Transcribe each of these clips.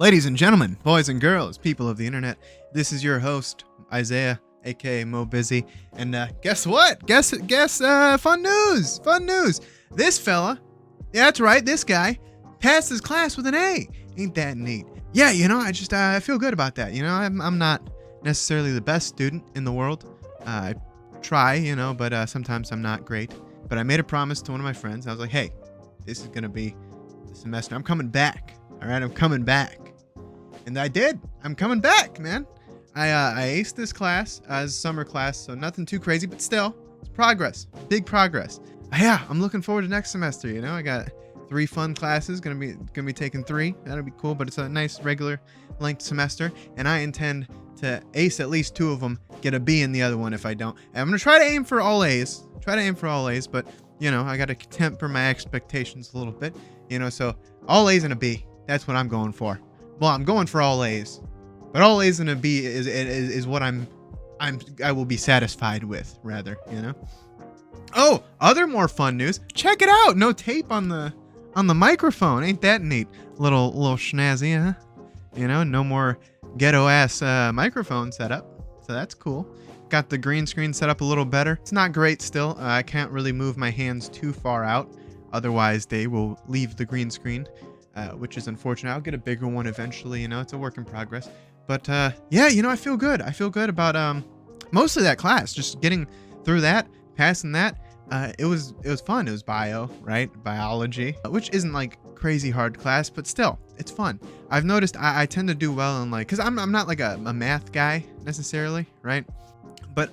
Ladies and gentlemen, boys and girls, people of the internet, this is your host, Isaiah, aka Mo Busy, and guess what? Guess, fun news, fun news. This fella, yeah, that's right, this guy, passed his class with an A. Ain't that neat? Yeah, I feel good about that. I'm not necessarily the best student in the world. I try, but sometimes I'm not great. But I made a promise to one of my friends. I was like, hey, this is gonna be the semester. I'm coming back. All right, I'm coming back. And I did. I'm coming back, man. I aced this class as summer class, so nothing too crazy, but still, it's progress. Big progress. Yeah, I'm looking forward to next semester. I got 3 fun classes. Gonna be taking 3. That'll be cool, but it's a nice regular length semester, and I intend to ace at least 2 of them, get a B in the other one if I don't. And I'm gonna try to aim for all A's. But I gotta temper my expectations a little bit. So all A's and a B. That's what I'm going for. Well, I'm going for all A's, but all A's and a B is what I will be satisfied with, rather. Oh, other more fun news. Check it out. No tape on the microphone. Ain't that neat? Little schnazzy, huh? No more ghetto ass microphone setup. So that's cool. Got the green screen set up a little better. It's not great still. I can't really move my hands too far out, otherwise they will leave the green screen. Which is unfortunate. I'll get a bigger one eventually. It's a work in progress. But yeah, I feel good. I feel good about most of that class. Just getting through that, passing that. It was fun. It was bio, right? Biology, which isn't like crazy hard class, but still, it's fun. I've noticed I tend to do well in because I'm not like a math guy necessarily, right? But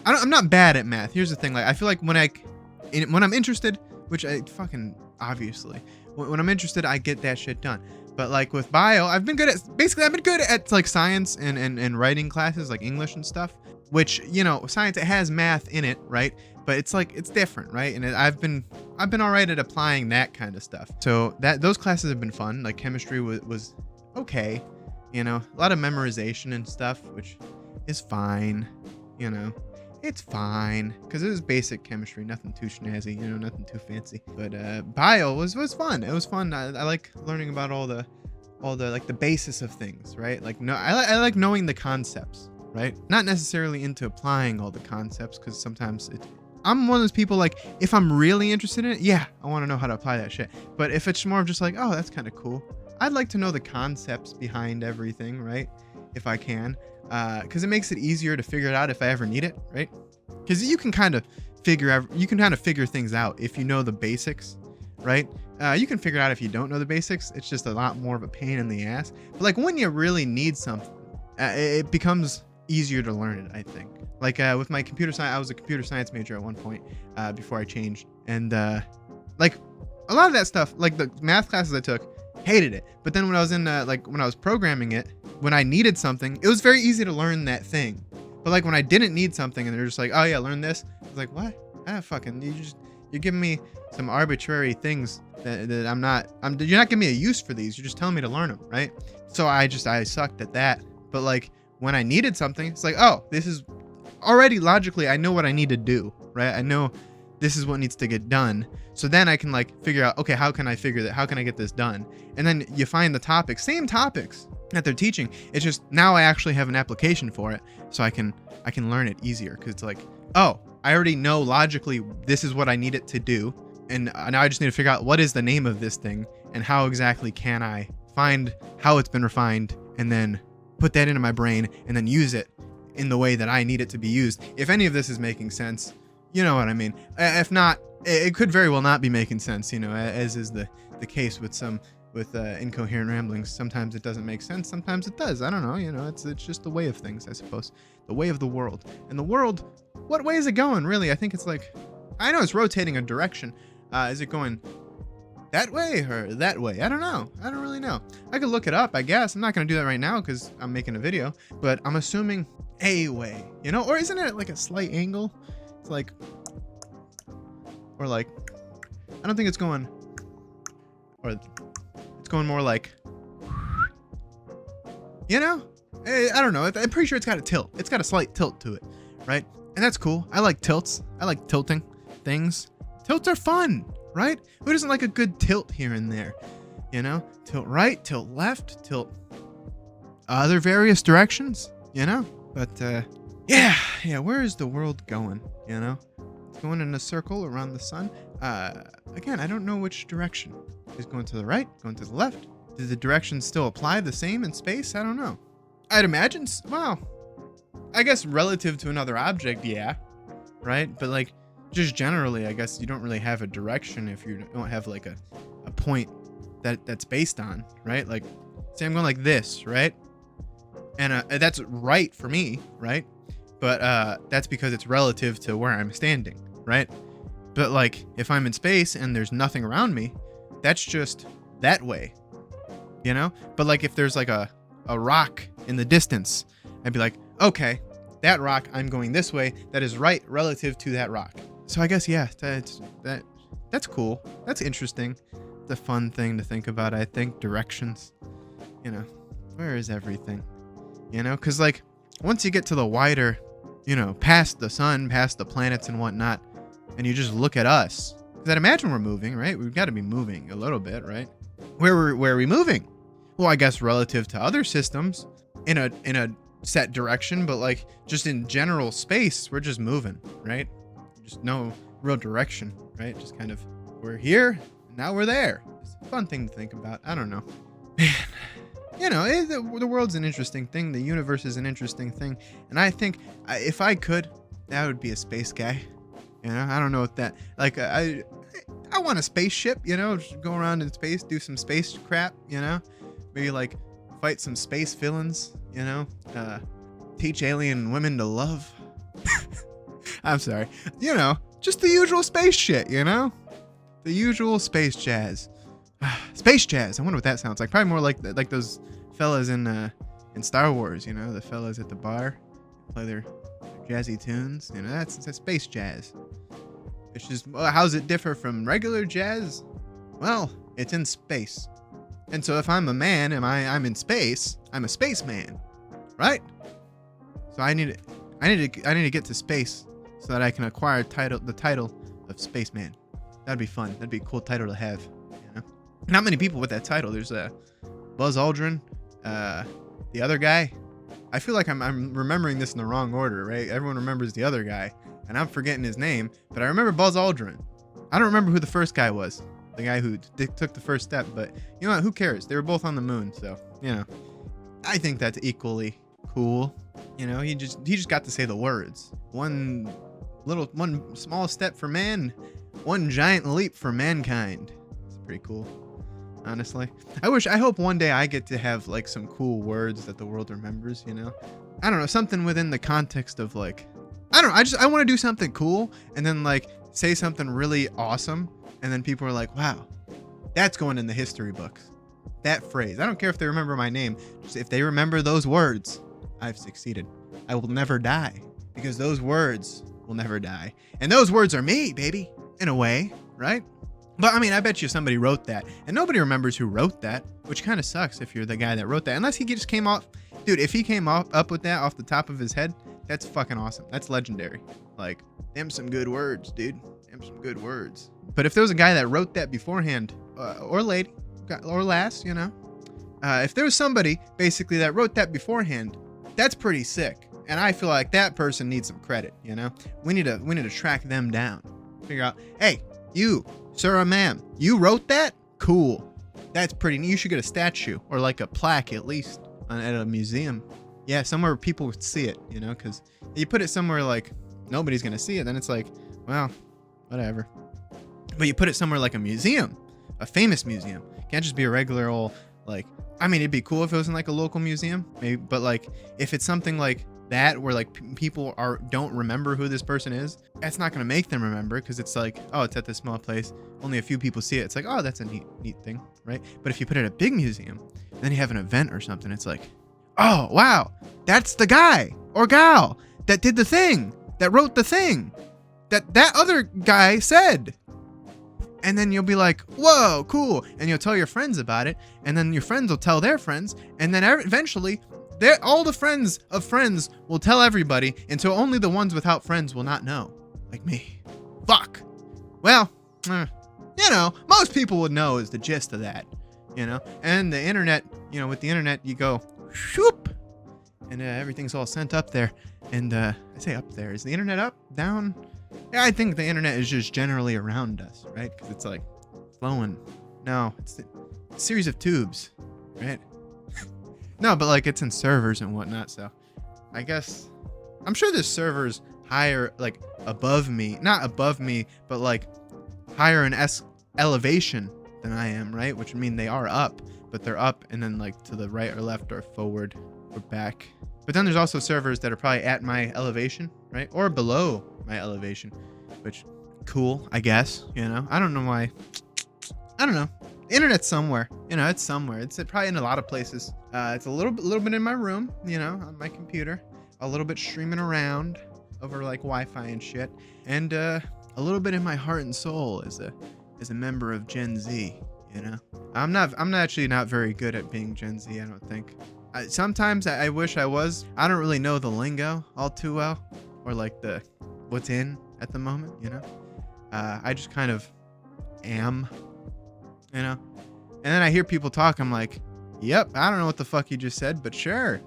I'm not bad at math. Here's the thing. I feel like when I'm interested, which I fucking obviously. When I'm interested, I get that shit done. But with bio, I've been good at like science and writing classes, like English and stuff, which, science, it has math in it, right? But it's different, right? And I've been all right at applying that kind of stuff. So those classes have been fun. Like chemistry was okay, a lot of memorization and stuff, which is fine, It's fine, because it was basic chemistry, nothing too snazzy, nothing too fancy. But bio was fun. It was fun. I like learning about all the like the basis of things, right? I like knowing the concepts, right? Not necessarily into applying all the concepts, because sometimes I'm one of those people, if I'm really interested in it, yeah, I want to know how to apply that shit. But if it's more of just oh, that's kind of cool, I'd like to know the concepts behind everything, right? If I can. Because it makes it easier to figure it out if I ever need it, right? Because you can kind of figure things out if you know the basics, right? You can figure it out if you don't know the basics. It's just a lot more of a pain in the ass. But when you really need something, it becomes easier to learn it, I think. With my computer science, I was a computer science major at one point before I changed, and a lot of that stuff, the math classes I took, hated it. But then when I was in when I was programming it, when I needed something, it was very easy to learn that thing. But when I didn't need something and they're just oh yeah, learn this, I was like, what? You're giving me some arbitrary things that you're not giving me a use for these. You're just telling me to learn them, right? So I sucked at that. But when I needed something, it's oh, this is already logically, I know what I need to do, right? I know this is what needs to get done. So then I can figure out, okay, how can I get this done? And then you find the same topics that they're teaching. It's just now I actually have an application for it, so I can learn it easier, because it's oh, I already know logically this is what I need it to do, and now I just need to figure out what is the name of this thing and how exactly can I find how it's been refined and then put that into my brain and then use it in the way that I need it to be used. If any of this is making sense, you know what I mean. If not, it could very well not be making sense, as is the case with incoherent ramblings. Sometimes it doesn't make sense, sometimes it does. I don't know, it's just the way of things, I suppose. The way of the world. And the world, what way is it going, really? I think it's I know it's rotating a direction. Is it going that way or that way? I don't know. I don't really know. I could look it up, I guess. I'm not going to do that right now because I'm making a video, but I'm assuming a way, or isn't it a slight angle? It's or I don't think it's going, or it's going more I don't know. I'm pretty sure it's got a tilt. It's got a slight tilt to it, right? And that's cool. I like tilts. I like tilting things. Tilts are fun, right? Who doesn't like a good tilt here and there? you know, tilt right, tilt left, tilt other various directions, you know. But yeah, where is the world going, you know? It's going in a circle around the sun. Again, I don't know which direction. Is it going to the right, going to the left? Do the directions still apply the same in space? I don't know. I'd imagine, well, I guess relative to another object, yeah, right? But like, just generally, I guess you don't really have a direction if you don't have like a point that's based on, right? Like, say I'm going like this, right? And that's right for me, right? But that's because it's relative to where I'm standing, right? But like, if I'm in space and there's nothing around me, that's just that way, you know? But like, if there's like a rock in the distance, I'd be like, okay, that rock, I'm going this way. That is right relative to that rock. So I guess, yeah, that's cool. That's interesting. It's a fun thing to think about, I think. Directions, you know, where is everything? You know, because like, once you get to the wider, you know, past the sun, past the planets and whatnot, and you just look at us, because I'd imagine we're moving, right? We've got to be moving a little bit, right? Where are we moving? Well, I guess relative to other systems in a set direction, but like just in general space, we're just moving, right? Just no real direction, right? Just kind of, we're here, now we're there. It's a fun thing to think about. I don't know. Man, you know, the world's an interesting thing. The universe is an interesting thing. And I think if I could, that would be a space guy. You know, I don't know what that, like, I want a spaceship, you know, just go around in space, do some space crap, you know, maybe like fight some space villains, you know, teach alien women to love. I'm sorry. You know, just the usual space shit, you know? The usual space jazz. Space jazz. I wonder what that sounds like. Probably more like those fellas in Star Wars, you know? The fellas at the bar play their jazzy tunes. You know, that's space jazz. It's just, well, how's it differ from regular jazz? Well, it's in space. And so if I'm a man and I'm in space, I'm a spaceman, right? So I need to get to space so that I can acquire the title of spaceman. That'd be fun. That'd be a cool title to have. You know, not many people with that title. There's Buzz Aldrin, the other guy. I feel like I'm remembering this in the wrong order, right? Everyone remembers the other guy, and I'm forgetting his name, but I remember Buzz Aldrin. I don't remember who the first guy was, the guy who took the first step, but you know what? Who cares? They were both on the moon, so, you know, I think that's equally cool. You know, he just got to say the words. One small step for man, one giant leap for mankind. It's pretty cool, honestly. I hope one day I get to have like some cool words that the world remembers, you know? I don't know, something within the context of like, I don't know, I want to do something cool and then like say something really awesome and then people are like, wow, that's going in the history books. That phrase. I don't care if they remember my name. Just if they remember those words, I've succeeded. I will never die because those words will never die. And those words are me, baby, in a way, right? But I mean, I bet you somebody wrote that and nobody remembers who wrote that, which kind of sucks if you're the guy that wrote that. Unless he just came off, dude, if he came up with that off the top of his head, that's fucking awesome. That's legendary. Like, them some good words, dude. Them some good words. But if there was a guy that wrote that beforehand, or lady, or lass, you know, if there was somebody basically that wrote that beforehand, that's pretty sick. And I feel like that person needs some credit, you know? We need to track them down. Figure out, hey, you, sir or ma'am, you wrote that? Cool. That's pretty neat. You should get a statue or like a plaque at least at a museum. Yeah, somewhere where people would see it, you know? Because you put it somewhere like nobody's going to see it, then it's like, well, whatever. But you put it somewhere like a museum, a famous museum. Can't just be a regular old, like, I mean, it'd be cool if it was in like a local museum, maybe, but like if it's something like that where like people don't remember who this person is, that's not going to make them remember because it's like, oh, it's at this small place, only a few people see it. It's like, oh, that's a neat thing, right? But if you put it at a big museum, then you have an event or something, it's like, oh, wow, that's the guy or gal that did the thing, that wrote the thing that other guy said. And then you'll be like, whoa, cool. And you'll tell your friends about it. And then your friends will tell their friends. And then eventually, all the friends of friends will tell everybody until only the ones without friends will not know. Like me. Fuck. Well, you know, most people would know is the gist of that. And the internet, with the internet, you go, shoop, and everything's all sent up there. And I say up there. Is the internet up, down? Yeah, I think the internet is just generally around us, right? Because it's like flowing. No, it's a series of tubes, right? No, but like it's in servers and whatnot. So I guess I'm sure there's servers higher, like above me, not above me, but like higher in elevation than I am, right? Which would mean they are up, but they're up and then like to the right or left or forward or back. But then there's also servers that are probably at my elevation, right? Or below my elevation, which cool, I guess, I don't know why. I don't know. The internet's somewhere, it's somewhere. It's probably in a lot of places. It's a little bit in my room, on my computer, a little bit streaming around over like Wi-Fi and shit. And, a little bit in my heart and soul as a member of Gen Z, I'm actually not very good at being Gen Z, I don't think. Sometimes I wish I was. I don't really know the lingo all too well, or like what's in at the moment, I just kind of am, and then I hear people talk, I'm like, yep, I don't know what the fuck you just said, but sure,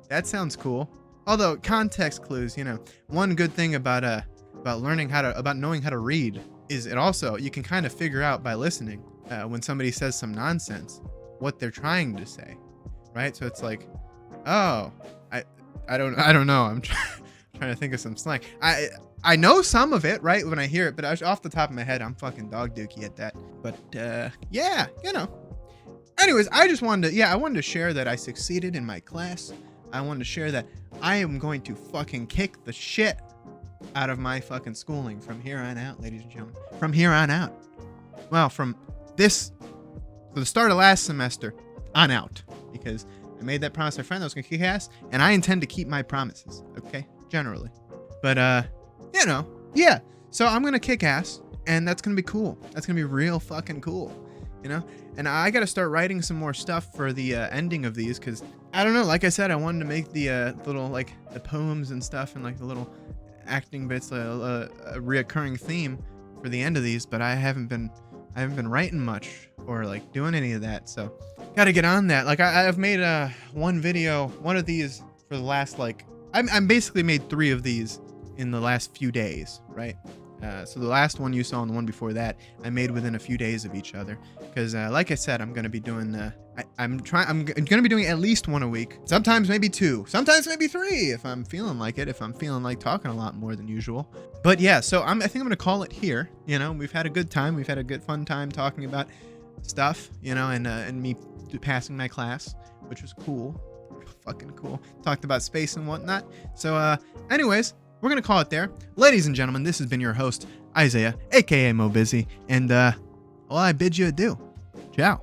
that sounds cool. Although context clues, one good thing about knowing how to read is you can kind of figure out by listening when somebody says some nonsense what they're trying to say, right? So it's like, oh, I don't know. I'm trying to think of some slang. I know some of it, right, when I hear it, but off the top of my head, I'm fucking dog dookie at that. But yeah, Anyways, I wanted to share that I succeeded in my class. I wanted to share that I am going to fucking kick the shit out of my fucking schooling from here on out, ladies and gentlemen. From here on out. Well, from the start of last semester on out. Because I made that promise to my friend that I was going to kick ass, and I intend to keep my promises, okay? Generally. But, yeah. So I'm going to kick ass, and that's going to be cool. That's going to be real fucking cool, And I got to start writing some more stuff for the ending of these, because, I don't know, like I said, I wanted to make the little, like, the poems and stuff, and, like, the little acting bits, a reoccurring theme for the end of these, but I haven't been writing much or like doing any of that, so gotta get on that. Like I've made one of these for the last I'm basically made 3 of these in the last few days, right? So the last one you saw and the one before that I made within a few days of each other, because like I said, I'm gonna be doing I'm gonna be doing at least 1 a week, sometimes maybe 2, sometimes maybe 3 if I'm feeling like it, if I'm feeling like talking a lot more than usual. But yeah, so I think I'm gonna call it here. We've had a good time, we've had a good fun time talking about stuff, and me passing my class, which was cool, fucking cool. Talked about space and whatnot. So anyways, we're going to call it there. Ladies and gentlemen, this has been your host, Isaiah, a.k.a. Mo Busy, and, well, I bid you adieu. Ciao.